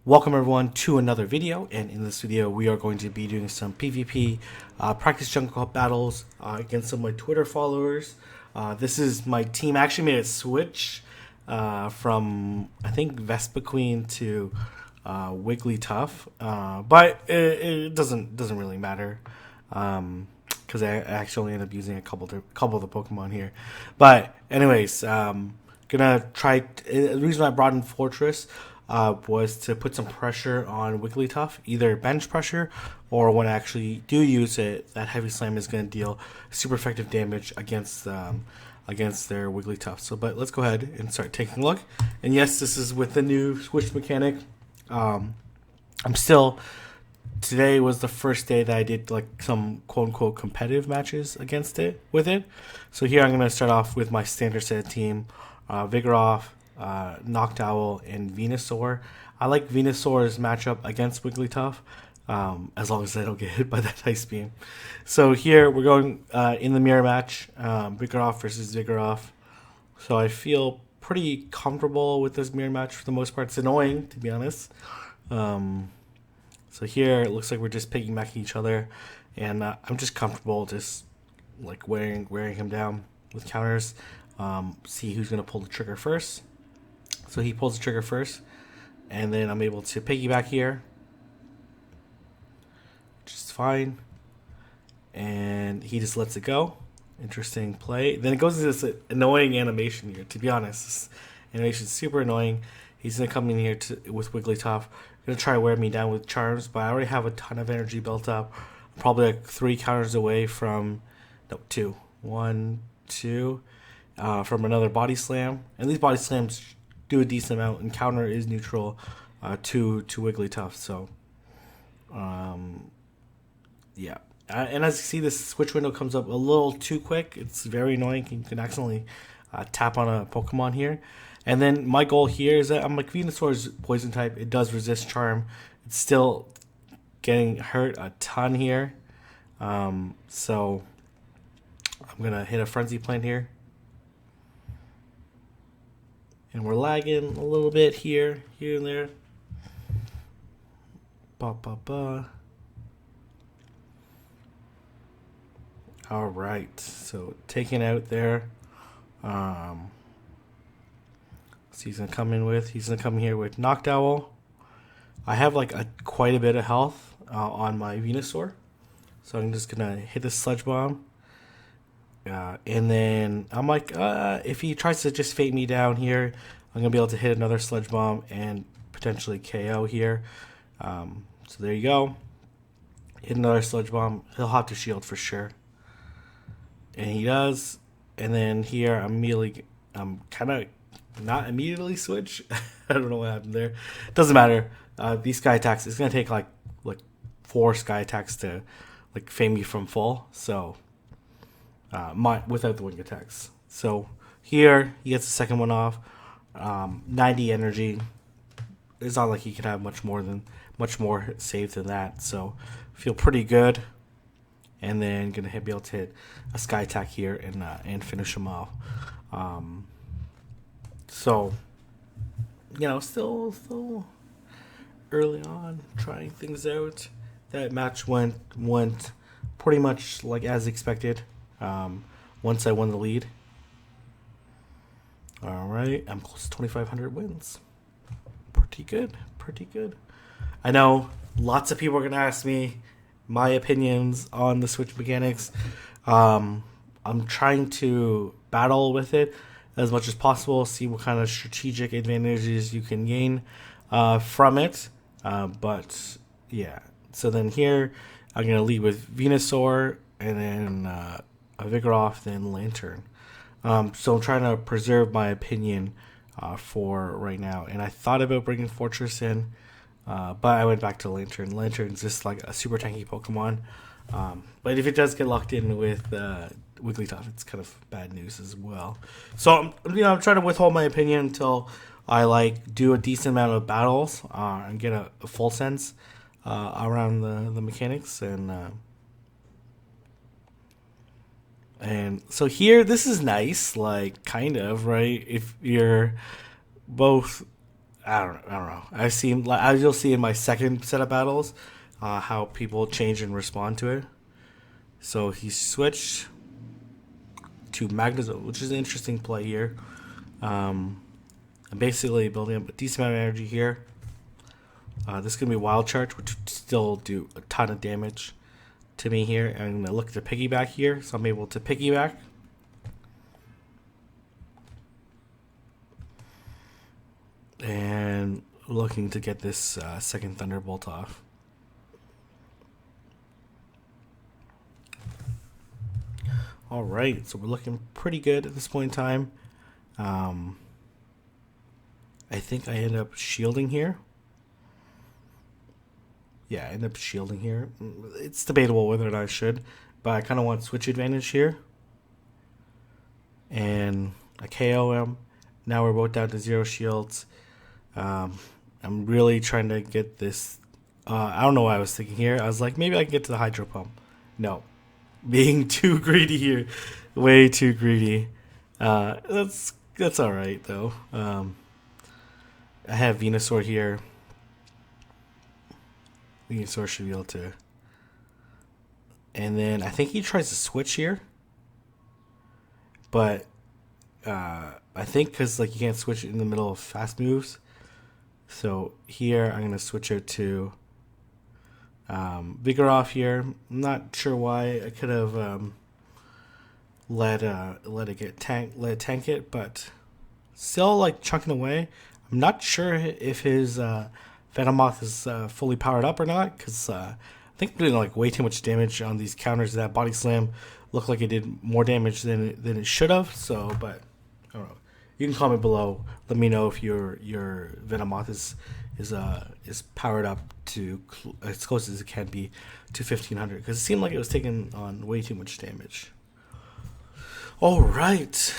Welcome everyone to another video, and in this video we are going to be doing some PvP practice jungle battles against some of my Twitter followers. This is my team. I actually made a switch from I think Vespa Queen to Wigglytuff, but it doesn't really matter because I actually ended up using a couple of the Pokemon here. But anyways, gonna try. The reason I brought in Fortress was to put some pressure on Wigglytuff, either bench pressure or when I actually do use it, that Heavy Slam is going to deal super effective damage against their Wigglytuff. So, but let's go ahead and start taking a look. And yes, this is with the new switch mechanic. Today was the first day that I did like some quote unquote competitive matches against it with it. So here I'm going to start off with my standard set team, Vigoroth, Noctowl, and Venusaur. I like Venusaur's matchup against Wigglytuff, as long as I don't get hit by that Ice Beam. So here we're going in the mirror match, Vigoroth versus Vigoroth. So I feel pretty comfortable with this mirror match for the most part. It's annoying, to be honest. So here it looks like we're just piggybacking each other, and I'm just comfortable just like wearing him down with counters. See who's going to pull the trigger first. So he pulls the trigger first, and then I'm able to piggyback here, which is fine. And he just lets it go. Interesting play. Then it goes into this annoying animation here. To be honest, this animation is super annoying. He's going to come in here with Wigglytuff. Going to try to wear me down with charms, but I already have a ton of energy built up. I'm probably like 3 counters away from, no, 2. 1, 2. From another body slam, and these body slams do a decent amount, and counter is neutral to Wigglytuff. So, yeah. And as you see, this switch window comes up a little too quick. It's very annoying. You can accidentally tap on a Pokemon here. And then my goal here is that I'm like Venusaur's poison type. It does resist charm. It's still getting hurt a ton here. So I'm gonna hit a Frenzy Plant here. And we're lagging a little bit here and there. All right, so taking out there. So he's gonna come here with Noctowl. I have like quite a bit of health on my Venusaur, so I'm just gonna hit the Sludge Bomb. And then I'm like, if he tries to just fade me down here, I'm going to be able to hit another Sludge Bomb and potentially KO here. So there you go. Hit another Sludge Bomb. He'll have to shield for sure. And he does. And then here, I'm kind of not immediately switch. I don't know what happened there. Doesn't matter. These Sky Attacks, it's going to take like 4 Sky Attacks to like fade me from full. So without the wing attacks. So here he gets the second one off. 90 energy. It's not like he could have much more saved than that. So feel pretty good. And then gonna be able to hit a Sky Attack here and finish him off. So still early on, trying things out. That match went pretty much like as expected. Once I won the lead. All right, I'm close to 2,500 wins. Pretty good. I know lots of people are gonna ask me my opinions on the switch mechanics. I'm trying to battle with it as much as possible, see what kind of strategic advantages you can gain from it. But yeah, so then here I'm gonna lead with Venusaur and then a Vigoroth, then Lantern. So I'm trying to preserve my opinion for right now. And I thought about bringing Fortress in, but I went back to Lantern. Lantern's just like a super tanky Pokemon. But if it does get locked in with Wigglytuff, it's kind of bad news as well. So I'm trying to withhold my opinion until I do a decent amount of battles and get a full sense around the mechanics. And so here, this is nice, kind of, right? If you're both I don't know. I've seen, like, as you'll see in my second set of battles, how people change and respond to it. So he switched to Magnezone, which is an interesting play here. I'm basically building up a decent amount of energy here. This is going to be Wild Charge, which would still do a ton of damage to me here. And I'm going to look to piggyback here, so I'm able to piggyback. And looking to get this second Thunderbolt off. Alright, so we're looking pretty good at this point in time. I think I end up shielding here. Yeah, I end up shielding here. It's debatable whether or not I should, but I kind of want switch advantage here. And I KO him. Now we're both down to 0 shields. I'm really trying to get this. I don't know what I was thinking here. I was like, maybe I can get to the Hydro Pump. No. Being too greedy here. Way too greedy. That's alright, though. I have Venusaur here. Venusaur should be able to. And then I think he tries to switch here. But I think because like you can't switch in the middle of fast moves. So here I'm going to switch out to Vigoroth here. I'm not sure why. I could have let it tank it, but still like chunking away. I'm not sure if his Venomoth is fully powered up or not, because I think I'm doing like way too much damage on these counters. That Body Slam looked like it did more damage than it should have. So, but I don't know. You can comment below. Let me know if your Venomoth is powered up to as close as it can be to 1500, because it seemed like it was taking on way too much damage. All right.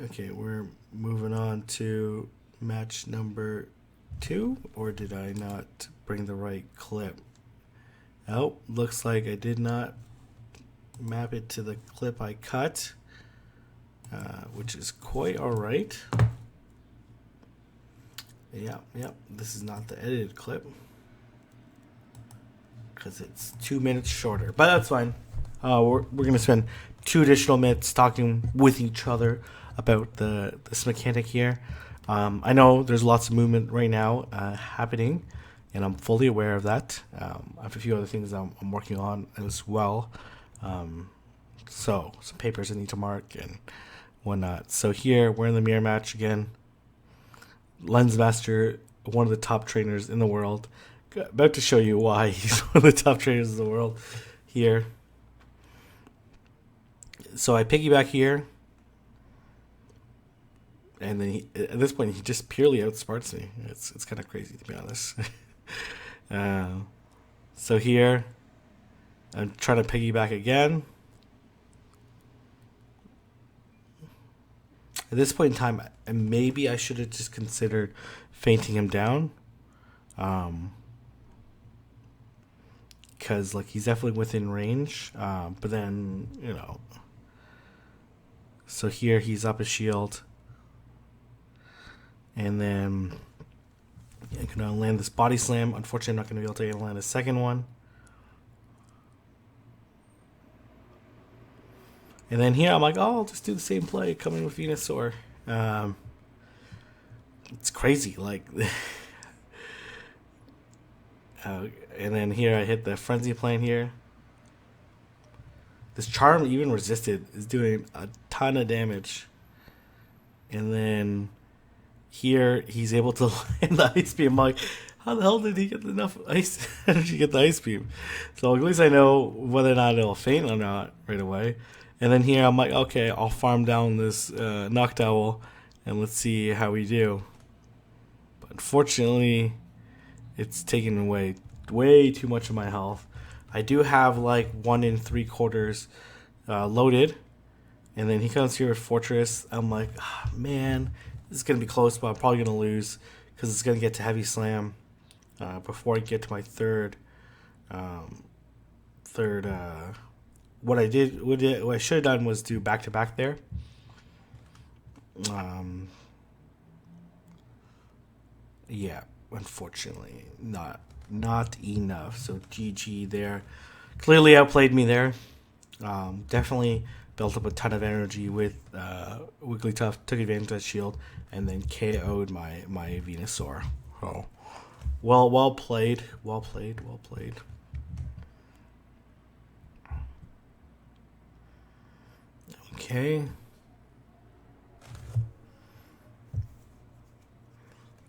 Okay, we're moving on to match number 2, or did I not bring the right clip? Oh, looks like I did not map it to the clip I cut. Which is quite alright. Yeah, this is not the edited clip, because it's 2 minutes shorter, but that's fine. We're going to spend 2 additional minutes talking with each other about this mechanic here. I know there's lots of movement right now happening, and I'm fully aware of that. I have a few other things I'm working on as well. So some papers I need to mark and whatnot. So here we're in the mirror match again. Lensmaster, one of the top trainers in the world. About to show you why he's one of the top trainers in the world here. So I piggyback here. And then at this point he just purely outsmarts me. It's kind of crazy, to be honest. So here I'm trying to piggyback again. At this point in time, maybe I should have just considered fainting him down. Because like he's definitely within range. But then, you know. So here he's up a shield. And then I'm going to land this Body Slam. Unfortunately, I'm not going to be able to land a second one. And then here I'm like, oh, I'll just do the same play, coming with Venusaur. It's crazy, like. And then here I hit the Frenzy Plane here. This Charm, even resisted, is doing a ton of damage. And then here he's able to land the Ice Beam. I'm like, how the hell did he get enough ice energy to get the Ice Beam? So at least I know whether or not it'll faint or not right away. And then here I'm like, okay, I'll farm down this Noctowl and let's see how we do. But unfortunately, it's taking away way too much of my health. I do have like 1 3/4 loaded. And then he comes here with Fortress. I'm like, oh, man, this is going to be close, but I'm probably going to lose because it's going to get to Heavy Slam before I get to my third. What I should have done was do back-to-back there. yeah, unfortunately, not enough. So GG there. Clearly outplayed me there. Definitely built up a ton of energy with Wigglytuff, took advantage of that shield, and then KO'd my Venusaur. Oh, well played, well played, well played. Okay.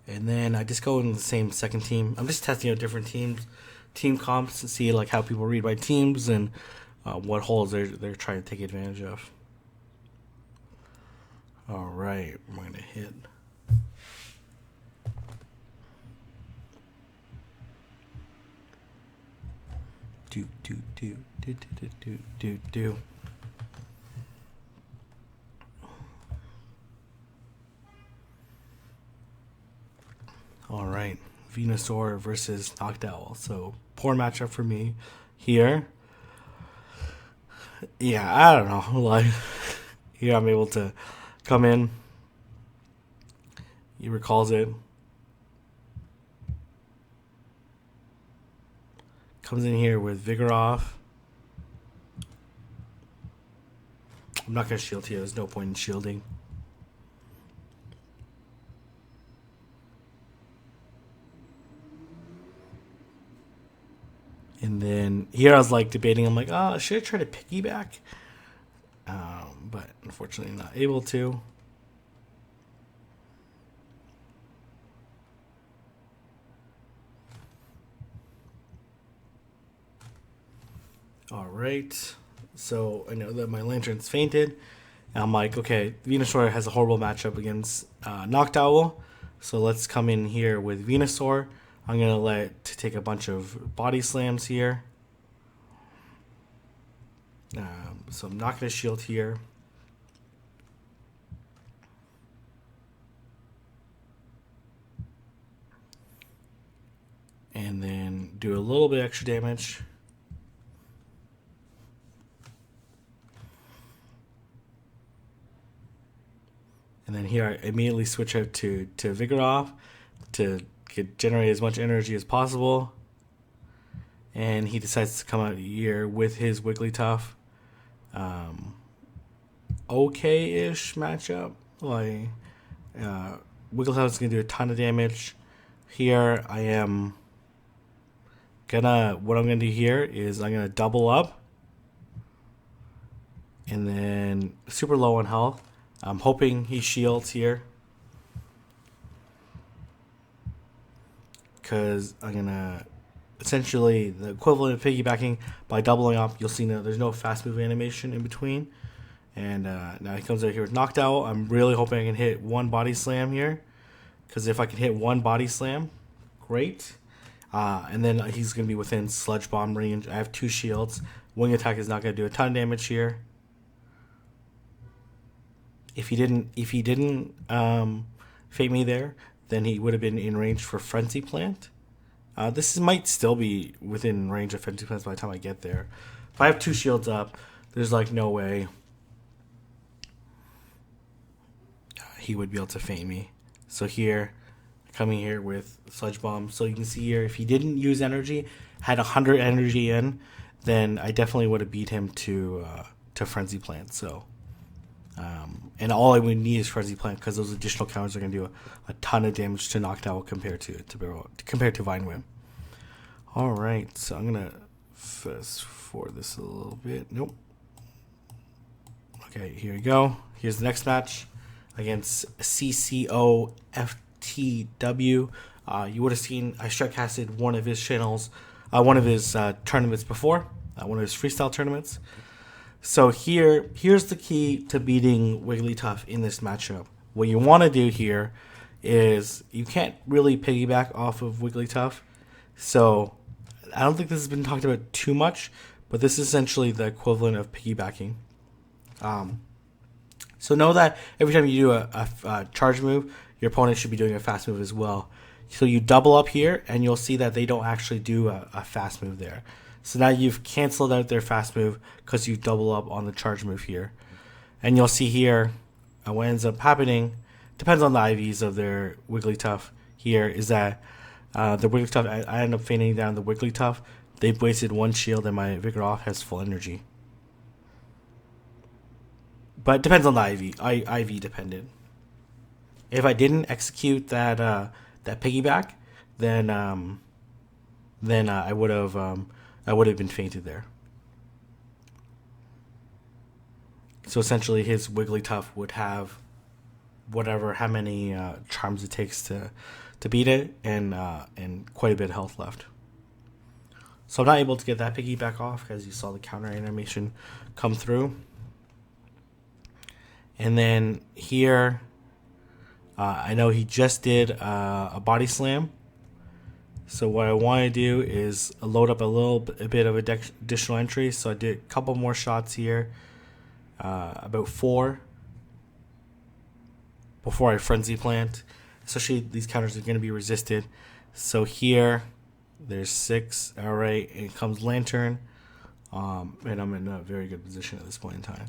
And then I just go in the same second team. I'm just testing out different team comps to see like how people read my teams and what holes they're trying to take advantage of. All right, I'm gonna hit. Do. All right, Venusaur versus Noctowl. So poor matchup for me here. Yeah, I don't know. Like here, I'm able to come in. He recalls it. Comes in here with Vigor off. I'm not gonna shield here. There's no point in shielding. And then here I was like debating. I'm like, oh, should I try to piggyback? But unfortunately not able to. All right. So I know that my Lantern's fainted. And I'm like, okay, Venusaur has a horrible matchup against Noctowl. So let's come in here with Venusaur. I'm going to let to take a bunch of body slams here. So I'm not going to shield here. And then do a little bit extra damage. And then here I immediately switch out to Vigoroth to generate as much energy as possible. And he decides to come out here with his Wigglytuff. Okay-ish matchup. Like Wigglytuff is going to do a ton of damage. Here I am what I'm going to do here is I'm going to double up. And then super low on health. I'm hoping he shields here. Because I'm going to essentially the equivalent of piggybacking by doubling up. You'll see that there's no fast move animation in between. And now he comes out here with Noctowl. I'm really hoping I can hit one body slam here. Because if I can hit one body slam, great. And then he's going to be within Sludge Bomb range. I have 2 shields. Wing attack is not going to do a ton of damage here. If he didn't fate me there, then he would have been in range for Frenzy Plant. This might still be within range of Frenzy Plants by the time I get there. If I have 2 shields up, there's like no way he would be able to fate me. So here, coming here with Sludge Bomb. So you can see here, if he didn't use energy, had 100 energy in, then I definitely would have beat him to Frenzy Plant. So. And all I would need is Frenzy Plant because those additional counters are going to do a ton of damage to Noctowl compared to Vine Whip. All right, so I'm going to fast forward this a little bit. Nope. Okay, here we go. Here's the next match against CCO FTW. You would have seen I shotcasted one of his channels, one of his tournaments before, one of his freestyle tournaments. So here's the key to beating Wigglytuff in this matchup. What you want to do here is you can't really piggyback off of Wigglytuff. So I don't think this has been talked about too much, but this is essentially the equivalent of piggybacking. So know that every time you do a charge move, your opponent should be doing a fast move as well. So you double up here, and you'll see that they don't actually do a fast move there. So now you've canceled out their fast move because you double up on the charge move here. And you'll see here what ends up happening depends on the IVs of their Wigglytuff. here is that the Wigglytuff, I end up fainting down the Wigglytuff. They've wasted one shield and my Vigoroth has full energy. But it depends on the IV. IV dependent. If I didn't execute that that piggyback, then I would have been fainted there. So essentially, his Wigglytuff would have how many charms it takes to beat it, and quite a bit of health left. So I'm not able to get that piggyback off because you saw the counter animation come through. And then here, I know he just did a body slam. So what I want to do is load up a bit of additional entry. So I did a couple more shots here, about 4, before I frenzy plant. Especially these counters are going to be resisted. So here, there's 6. All right, and it comes Lantern, and I'm in a very good position at this point in time.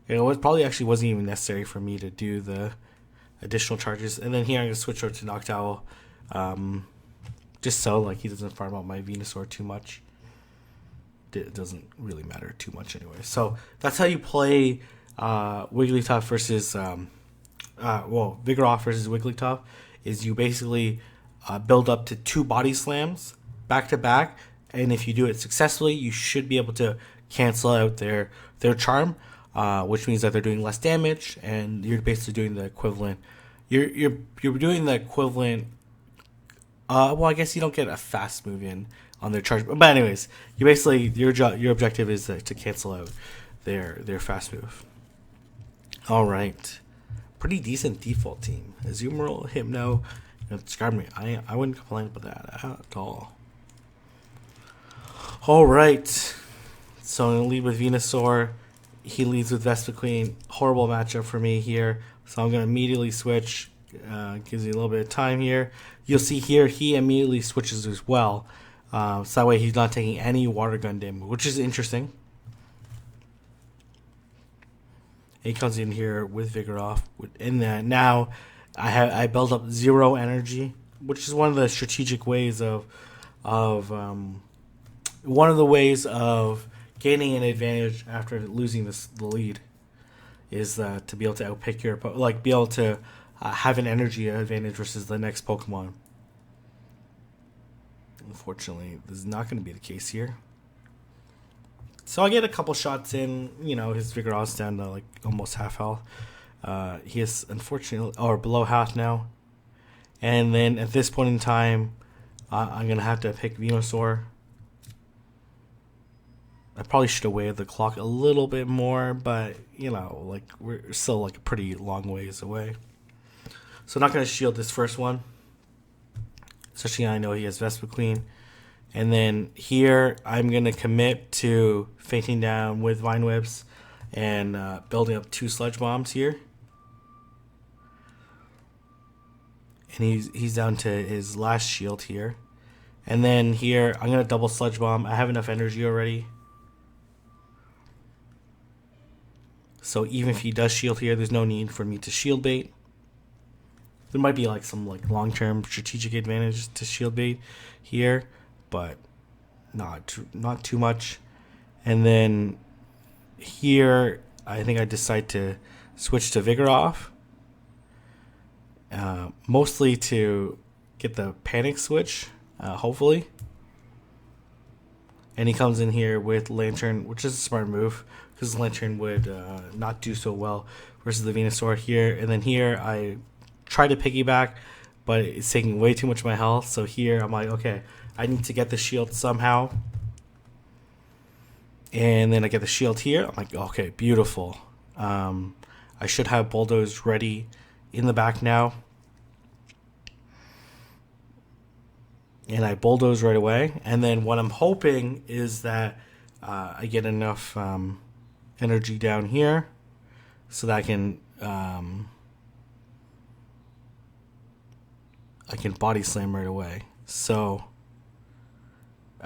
It probably actually wasn't even necessary for me to do the additional charges. And then here I'm going to switch over to Noctowl, just so like he doesn't farm out my Venusaur too much. It doesn't really matter too much anyway. So that's how you play Wigglytuff versus Vigoroth versus Wigglytuff. Is you basically build up to 2 body slams back to back, and if you do it successfully, you should be able to cancel out their charm. Which means that they're doing less damage, and you're basically doing the equivalent. You're doing the equivalent. Well, I guess you don't get a fast move in on their charge, but anyways, you basically your objective is to cancel out their fast move. All right, pretty decent default team. Azumarill, Hypno, Skarmory. I wouldn't complain about that at all. All right, so I'm gonna lead with Venusaur. He leads with Vespiquen. Horrible matchup for me here. So I'm going to immediately switch. Gives you a little bit of time here. You'll see here he immediately switches as well. So that way he's not taking any water gun damage, which is interesting. He comes in here with Vigoroth. And then now I build up 0 energy, which is one of the strategic ways of gaining an advantage after losing the lead is to be able to outpick your be able to have an energy advantage versus the next Pokemon. Unfortunately, this is not going to be the case here. So I get a couple shots in. His Vigoroth's down to like almost half health. He is unfortunately below half now. And then at this point in time, I'm going to have to pick Venusaur. I probably should have waited the clock a little bit more, but we're still a pretty long ways away. So I'm not going to shield this first one, especially I know he has Vespiquen. And then here I'm going to commit to fainting down with Vine Whips and building up 2 Sludge Bombs here. And he's down to his last shield here. And then here I'm going to double Sludge Bomb. I have enough energy already. So even if he does shield here, there's no need for me to shield bait. There might be some long-term strategic advantage to shield bait here, but not too much. And then here, I think I decide to switch to Vigoroth, mostly to get the panic switch, hopefully. And he comes in here with Lantern, which is a smart move, because Lantern would not do so well versus the Venusaur here. And then here, I try to piggyback, but it's taking way too much of my health. So here, I'm like, okay, I need to get the shield somehow. And then I get the shield here. I'm like, okay, beautiful. I should have Bulldoze ready in the back now. And I Bulldoze right away. And then what I'm hoping is that I get enough energy down here so that I can body slam right away. So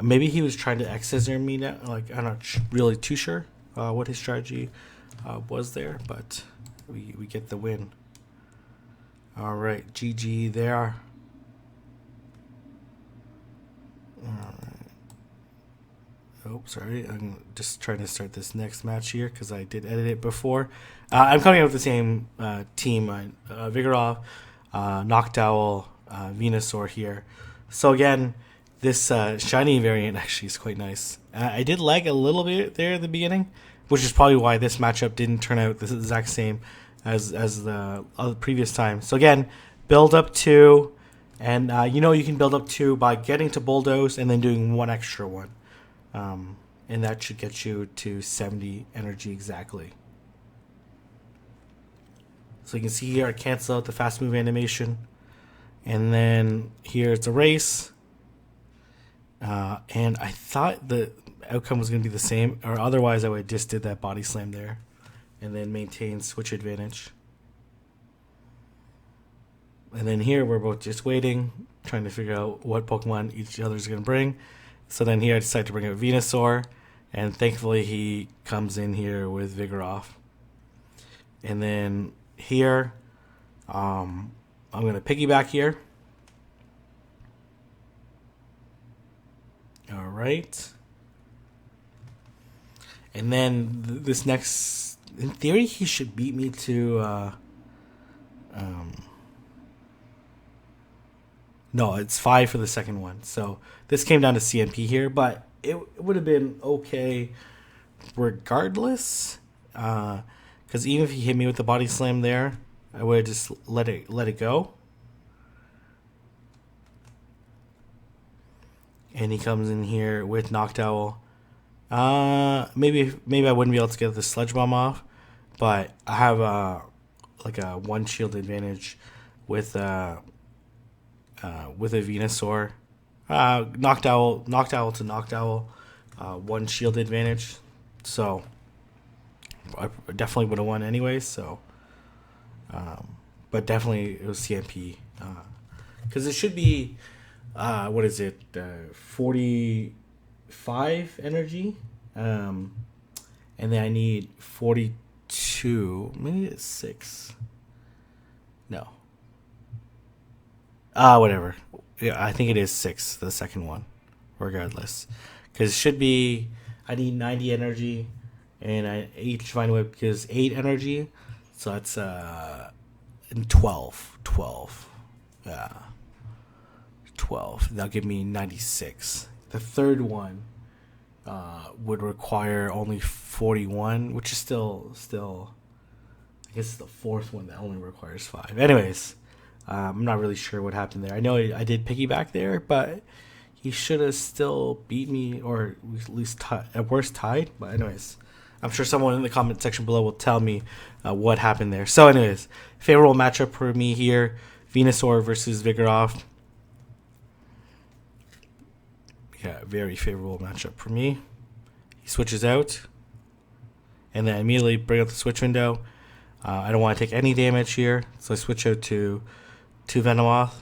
maybe he was trying to X-Scissor me now. I'm not really too sure what his strategy was there, but we get the win. All right, GG there. Oh, sorry. I'm just trying to start this next match here because I did edit it before. I'm coming up with the same team. Vigoroth, Noctowl, Venusaur here. So again, this shiny variant actually is quite nice. I did lag a little bit there at the beginning, which is probably why this matchup didn't turn out the exact same as the previous time. So again, build up 2, and you can build up 2 by getting to Bulldoze and then doing 1 extra one. And that should get you to 70 energy exactly. So you can see here I cancel out the fast move animation. And then here it's a race. And I thought the outcome was going to be the same, or otherwise I would have just did that body slam there and then maintain switch advantage. And then here we're both just waiting, trying to figure out what Pokemon each other is going to bring. So then here I decide to bring out Venusaur, and thankfully he comes in here with Vigoroth. And then here, I'm going to piggyback here. All right. And then this next, in theory, he should beat me to, no, it's 5 for the second one. So this came down to CMP here, but it would have been okay regardless. Because even if he hit me with the body slam there, I would have just let it go. And he comes in here with Noctowl. Maybe I wouldn't be able to get the Sludge Bomb off, but I have like a 1 shield advantage with a Venusaur. Noctowl to Noctowl, 1 shield advantage. So I definitely would have won anyway. So, but definitely it was CMP because it should be what is it? 45 energy, and then I need 42. Maybe it's 6. No. Whatever. Yeah, I think it is 6, the second one, regardless. Because it should be, I need 90 energy, and each Vine Whip gives 8 energy, so that's 12. 12. Yeah. 12. That'll give me 96. The third one would require only 41, which is still, I guess it's the fourth one that only requires 5. Anyways. I'm not really sure what happened there. I know I did piggyback there, but he should have still beat me, or at least at worst tied. But anyways, I'm sure someone in the comment section below will tell me what happened there. So anyways, favorable matchup for me here. Venusaur versus Vigoroth. Yeah, very favorable matchup for me. He switches out. And then I immediately bring up the switch window. I don't want to take any damage here, so I switch out to Venomoth.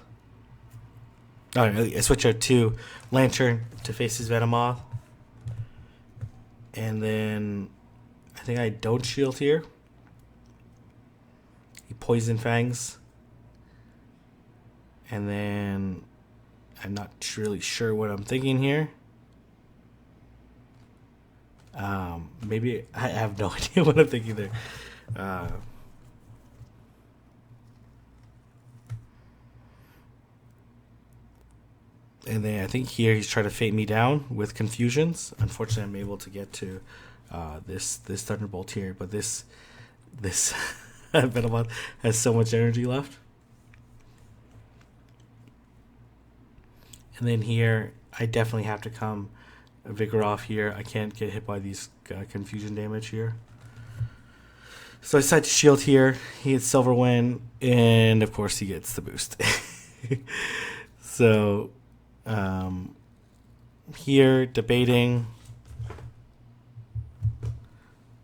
I switch out to Lantern to face his Venomoth. And then I think I don't shield here. He Poison Fangs. And then I'm not really sure what I'm thinking here. Maybe I have no idea what I'm thinking there. And then I think here he's trying to fade me down with Confusions. Unfortunately, I'm able to get to this Thunderbolt here, but this Venomoth has so much energy left. And then here, I definitely have to come Vigoroth here. I can't get hit by these Confusion damage here. So I decide to shield here. He gets Silver Wind, and of course he gets the boost. So here debating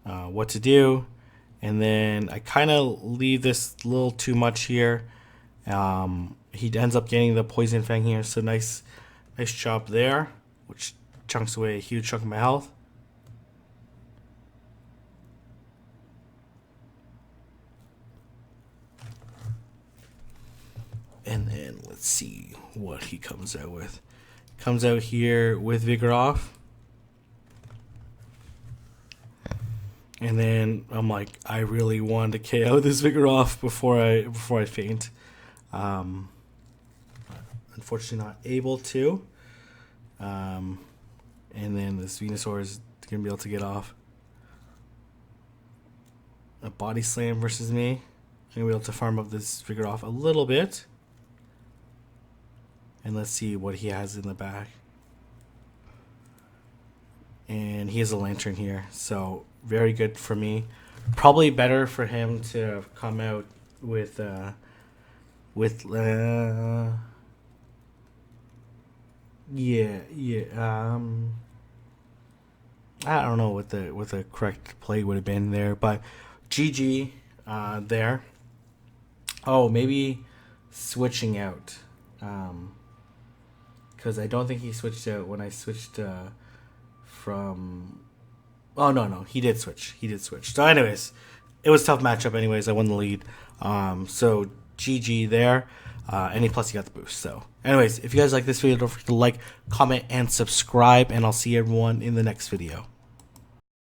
what to do, and then I kind of leave this a little too much here. He ends up getting the Poison Fang here, so nice chop there, which chunks away a huge chunk of my health. And then let's see what he comes out with. Comes out here with Vigoroth. And then I'm like, I really want to KO this Vigoroth before I faint. Unfortunately not able to. And then this Venusaur is going to be able to get off a Body Slam versus me. I'm going to be able to farm up this Vigoroth a little bit. And let's see what he has in the back. And he has a Lantern here, so very good for me. Probably better for him to come out with yeah. I don't know what the correct play would have been there, but GG there. Oh, maybe switching out. Because I don't think he switched out when I switched from... Oh, no, he did switch. So anyways, it was a tough matchup anyways. I won the lead. So GG there. And plus he got the boost. So anyways, if you guys like this video, don't forget to like, comment, and subscribe. And I'll see everyone in the next video.